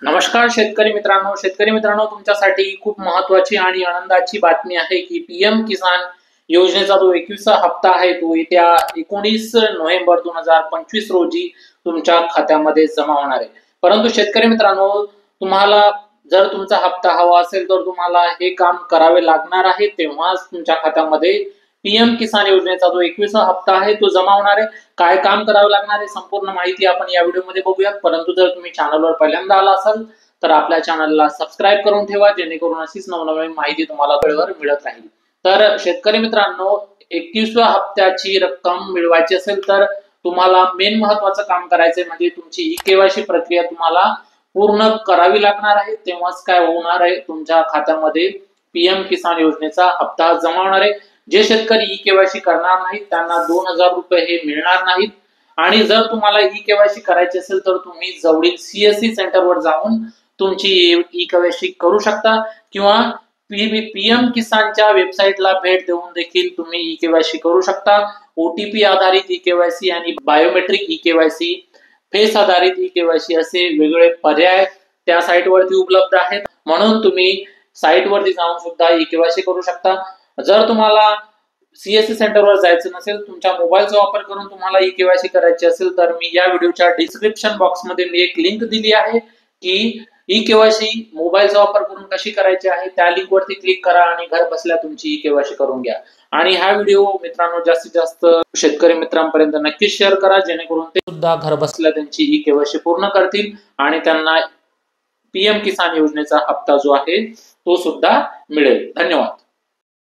नमस्कार शेतकरी मित्रांनो तुमच्यासाठी खूप महत्वाची आणि आनंदाची बातमी आहे की पीएम किसान योजनेचा जो 21वा हप्ता आहे तो येत्या 19 नोव्हेंबर 2025 रोजी तुमच्या खात्यामध्ये जमा होणार आहे। परंतु शेतकरी मित्रांनो, तुम्हाला जर तुमचा हप्ता हवा असेल तर तुम्हाला हे काम करावे लागणार आहे, तेव्हाच तुमच्या खात्यामध्ये पीएम किसान योजनेचा जो 21वा हप्ता आहे तो जमा होणार आहे। काय काम करावे लागणार आहे संपूर्ण माहिती आपण या व्हिडिओमध्ये बघूयात। परंतु जर तुम्ही चॅनलवर पहिल्यांदा आला असाल तर आपल्या चॅनलला सबस्क्राइब करून ठेवा, जेणेकरून अशीच नवनवीन माहिती तुम्हाला वेळेवर मिळत राहील। तर शेतकरी मित्रांनो, 21व्या हप्त्याची रक्कम मिळवायची असेल तर तुम्हाला मेन महत्त्वाचं काम करायचंय म्हणजे तुमची ई-केवायसी प्रक्रिया तुम्हाला पूर्ण करावी लागणार आहे, तेव्हाच काय होणार आहे तुमच्या खात्यामध्ये पीएम किसान योजनेचा हप्ता जमा होणार आहे। जे शेतकरी ई-केवायसी करणार नाहीत त्यांना 2000 रुपये हे मिळणार नाहीत। आणि जर तुम्हाला ई-केवायसी करायची असेल तर तुम्ही जवळील सीएससी सेंटरवर जाऊन तुमची ई-केवायसी करू शकता, किंवा पीएम किसानच्या वेबसाईटला भेट देऊन देखील तुम्ही ई-केवायसी करू शकता। ओटीपी आधारित ई-केवायसी आणि बायोमेट्रिक ई-केवायसी, फेस आधारित ई-केवायसी असे वेगवेगळे पर्याय त्या साईटवरती उपलब्ध आहेत, म्हणून तुम्ही साईटवरती जाऊन सुद्धा ई-केवायसी करू शकता। जर तुम्हाला सीएससी सेंटरवर जायचं नसेल, तुमच्या मोबाईलचा वापर करून तुम्हाला ई-केवायसी करायची असेल तर मी या व्हिडिओच्या डिस्क्रिप्शन बॉक्समध्ये मी एक लिंक दिली आहे की ई-केवायसी मोबाईलचा वापर करून कशी करायची आहे। त्या लिंकवरती क्लिक करा आणि घर बसल्या तुमची ई-केवायसी करून घ्या। आणि हा व्हिडिओ मित्रांनो जास्तीत जास्त शेतकरी मित्रांपर्यंत नक्कीच शेअर करा, जेणेकरून ते सुद्धा घर बसल्या त्यांची ई-केवायसी पूर्ण करतील आणि त्यांना पीएम किसान योजनेचा हप्ता जो आहे तो सुद्धा मिळेल। धन्यवाद।